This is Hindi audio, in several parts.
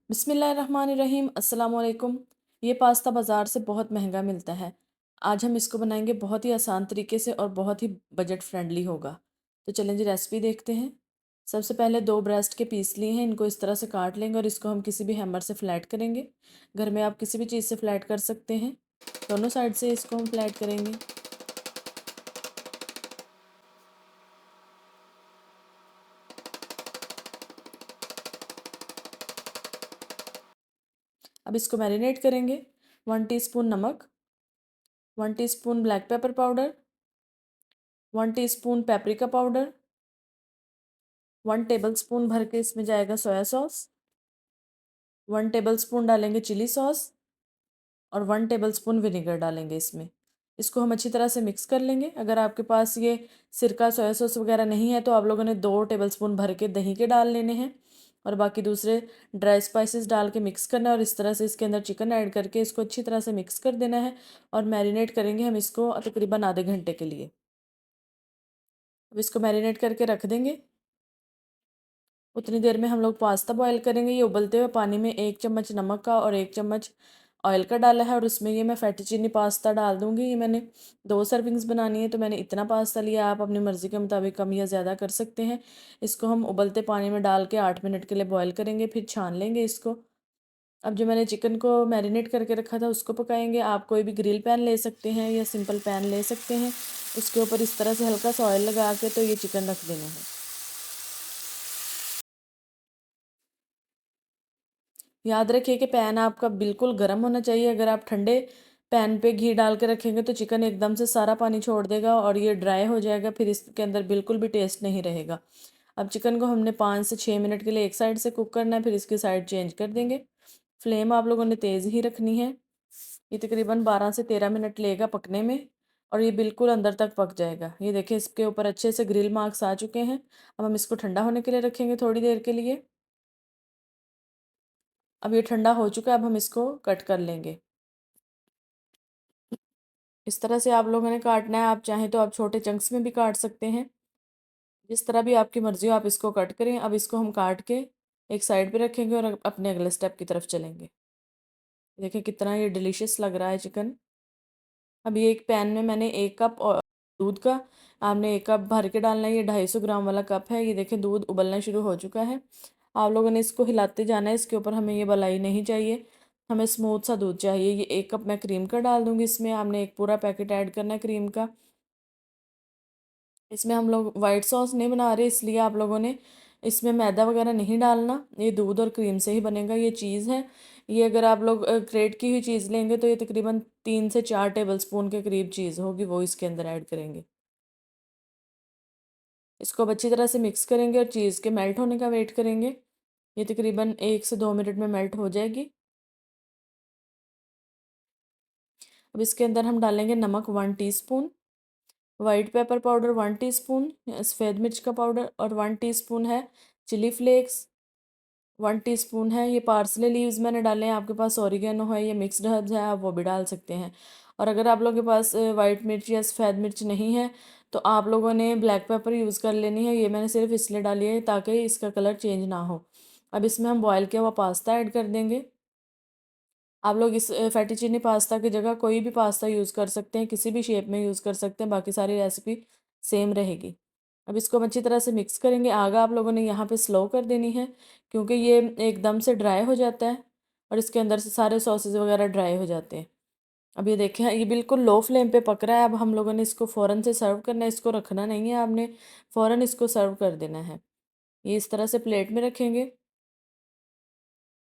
बिस्मिल्लाहिर्रहमानिर्रहीम अस्सलाम वालेकुम। ये पास्ता बाज़ार से बहुत महंगा मिलता है। आज हम इसको बनाएंगे बहुत ही आसान तरीके से और बहुत ही बजट फ्रेंडली होगा। तो चलें जी रेसिपी देखते हैं। सबसे पहले 2 ब्रेस्ट के पीस लिए हैं, इनको इस तरह से काट लेंगे और इसको हम किसी भी हैमर से फ्लैट करेंगे। घर में आप किसी भी चीज़ से फ्लैट कर सकते हैं। दोनों साइड से इसको हम फ्लैट करेंगे। अब इसको मैरिनेट करेंगे। 1 टीस्पून नमक, 1 teaspoon black pepper powder, 1 teaspoon paprika powder, 1 tablespoon भर के इसमें जाएगा सोया सॉस, 1 टेबलस्पून डालेंगे चिली सॉस और 1 टेबलस्पून विनेगर डालेंगे इसमें। इसको हम अच्छी तरह से मिक्स कर लेंगे। अगर आपके पास ये सिरका सोया सॉस वगैरह नहीं है तो आप लोगों ने 2 टेबलस्पून भर के दही के डाल लेने हैं और बाकी दूसरे ड्राई स्पाइसेस डाल के मिक्स करना है और इस तरह से इसके अंदर चिकन ऐड करके इसको अच्छी तरह से मिक्स कर देना है और मैरिनेट करेंगे हम इसको तकरीबन आधे घंटे के लिए। अब इसको मैरिनेट करके रख देंगे। उतनी देर में हम लोग पास्ता बॉईल करेंगे। ये उबलते हुए पानी में 1 चम्मच नमक का और 1 चम्मच ऑयल का डाला है और उसमें ये मैं फेटुचीनी पास्ता डाल दूँगी। ये मैंने 2 सर्विंग्स बनानी है तो मैंने इतना पास्ता लिया। आप अपनी मर्ज़ी के मुताबिक कम या ज़्यादा कर सकते हैं। इसको हम उबलते पानी में डाल के 8 मिनट के लिए बॉईल करेंगे, फिर छान लेंगे इसको। अब जो मैंने चिकन को मैरिनेट करके रखा था उसको पकाएंगे। आप कोई भी ग्रिल पैन ले सकते हैं या सिंपल पैन ले सकते हैं। उसके ऊपर इस तरह से हल्का सा ऑयल लगा के तो ये चिकन रख देना है। याद रखिए कि पैन आपका बिल्कुल गर्म होना चाहिए। अगर आप ठंडे पैन पे घी डाल के रखेंगे तो चिकन एकदम से सारा पानी छोड़ देगा और ये ड्राई हो जाएगा, फिर इसके अंदर बिल्कुल भी टेस्ट नहीं रहेगा। अब चिकन को हमने 5 से 6 मिनट के लिए एक साइड से कुक करना है, फिर इसकी साइड चेंज कर देंगे। फ्लेम आप लोगों ने तेज़ ही रखनी है। ये तकरीबन 12 से 13 मिनट लेगा पकने में और ये बिल्कुल अंदर तक पक जाएगा। ये देखिए इसके ऊपर अच्छे से ग्रिल मार्क्स आ चुके हैं। अब हम इसको ठंडा होने के लिए रखेंगे थोड़ी देर के लिए। अब ये ठंडा हो चुका है, अब हम इसको कट कर लेंगे। इस तरह से आप लोगों ने काटना है। आप चाहें तो आप छोटे चंक्स में भी काट सकते हैं। जिस तरह भी आपकी मर्ज़ी हो आप इसको कट करें। अब इसको हम काट के एक साइड पे रखेंगे और अपने अगले स्टेप की तरफ चलेंगे। देखिए कितना ये डिलीशियस लग रहा है चिकन। अब ये एक पैन में मैंने 1 कप दूध का आपने 1 कप भर के डालना है। ये 250 ग्राम वाला कप है। ये देखें दूध उबलना शुरू हो चुका है। आप लोगों ने इसको हिलाते जाना है। इसके ऊपर हमें ये मलाई नहीं चाहिए, हमें स्मूथ सा दूध चाहिए। ये 1 कप मैं क्रीम का डाल दूँगी इसमें। आपने एक पूरा पैकेट ऐड करना है क्रीम का। इसमें हम लोग वाइट सॉस नहीं बना रहे, इसलिए आप लोगों ने इसमें मैदा वगैरह नहीं डालना। ये दूध और क्रीम से ही बनेगा। ये चीज़ है, ये अगर आप लोग ग्रेट की हुई चीज़ लेंगे तो ये तकरीबन 3 से 4 टेबलस्पून के करीब चीज़ होगी, वो इसके अंदर ऐड करेंगे। इसको अब अच्छी तरह से मिक्स करेंगे और चीज़ के मेल्ट होने का वेट करेंगे। ये तकरीबन 1 से 2 मिनट में मेल्ट हो जाएगी। अब इसके अंदर हम डालेंगे नमक 1 teaspoon, white pepper powder 1 teaspoon, सफ़ेद मिर्च का पाउडर और 1 टीस्पून है चिली फ्लेक्स, 1 टीस्पून है ये पार्सले लीव्स मैंने डाले हैं। आपके पास ओरिगेनो है या मिक्स्ड हर्ब्स है, आप वो भी डाल सकते हैं। और अगर आप लोगों के पास वाइट मिर्च या सफ़ेद मिर्च नहीं है तो आप लोगों ने ब्लैक पेपर यूज़ कर लेनी है। ये मैंने सिर्फ इसलिए डाली है ताकि इसका कलर चेंज ना हो। अब इसमें हम बॉयल किया हुआ पास्ता ऐड कर देंगे। आप लोग इस फेटिचीनी पास्ता की जगह कोई भी पास्ता यूज़ कर सकते हैं, किसी भी शेप में यूज़ कर सकते हैं, बाकी सारी रेसिपी सेम रहेगी। अब इसको हम अच्छी तरह से मिक्स करेंगे। आग आप लोगों ने यहाँ पे स्लो कर देनी है क्योंकि ये एकदम से ड्राई हो जाता है और इसके अंदर से सारे सॉसेज वगैरह ड्राई हो जाते हैं। अब ये देखें ये बिल्कुल लो फ्लेम पे पक रहा है। अब हम लोगों ने इसको फ़ौरन से सर्व करना है, इसको रखना नहीं है, आपने फ़ौरन इसको सर्व कर देना है। ये इस तरह से प्लेट में रखेंगे।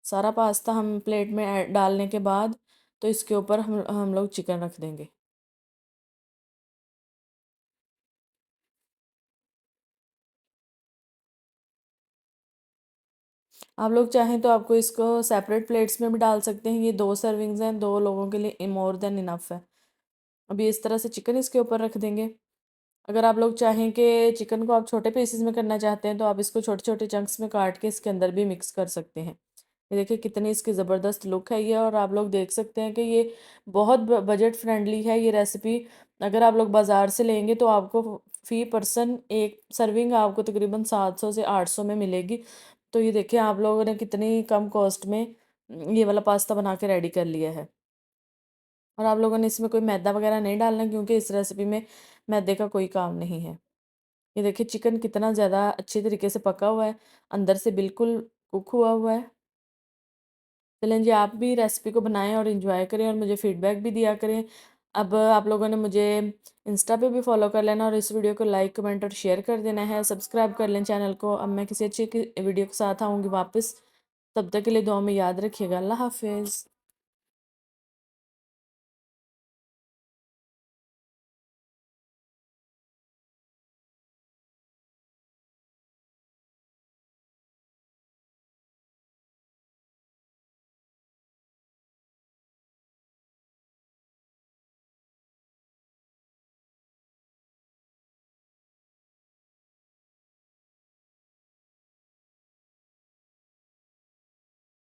सारा पास्ता हम प्लेट में डालने के बाद तो इसके ऊपर हम लोग चिकन रख देंगे। आप लोग चाहें तो आपको इसको सेपरेट प्लेट्स में भी डाल सकते हैं। ये 2 सर्विंग्स हैं, 2 लोगों के लिए मोर देन इनफ है। अभी इस तरह से चिकन इसके ऊपर रख देंगे। अगर आप लोग चाहें कि चिकन को आप छोटे पीसेस में करना चाहते हैं तो आप इसको छोटे छोटे चंक्स में काट के इसके अंदर भी मिक्स कर सकते हैं। ये देखिए कितनी इसकी ज़बरदस्त लुक है ये, और आप लोग देख सकते हैं कि ये बहुत बजट फ्रेंडली है ये रेसिपी। अगर आप लोग बाज़ार से लेंगे तो आपको फ़ी पर्सन एक सर्विंग आपको तकरीबन 700 से 800 में मिलेगी। तो ये देखिए आप लोगों ने कितनी कम कॉस्ट में ये वाला पास्ता बना के रेडी कर लिया है। और आप लोगों ने इसमें कोई मैदा वगैरह नहीं डालना, क्योंकि इस रेसिपी में मैदे का कोई काम नहीं है। ये देखिए चिकन कितना ज़्यादा अच्छी तरीके से पका हुआ है, अंदर से बिल्कुल कुक हुआ हुआ है। चलें जी, आप भी रेसिपी को बनाएं और इन्जॉय करें और मुझे फीडबैक भी दिया करें। अब आप लोगों ने मुझे इंस्टा पे भी फॉलो कर लेना और इस वीडियो को लाइक कमेंट और शेयर कर देना है। सब्सक्राइब कर लें चैनल को। अब मैं किसी अच्छी वीडियो के साथ आऊँगी वापस। तब तक के लिए दुआ में याद रखिएगा। अल्लाह हाफिज़।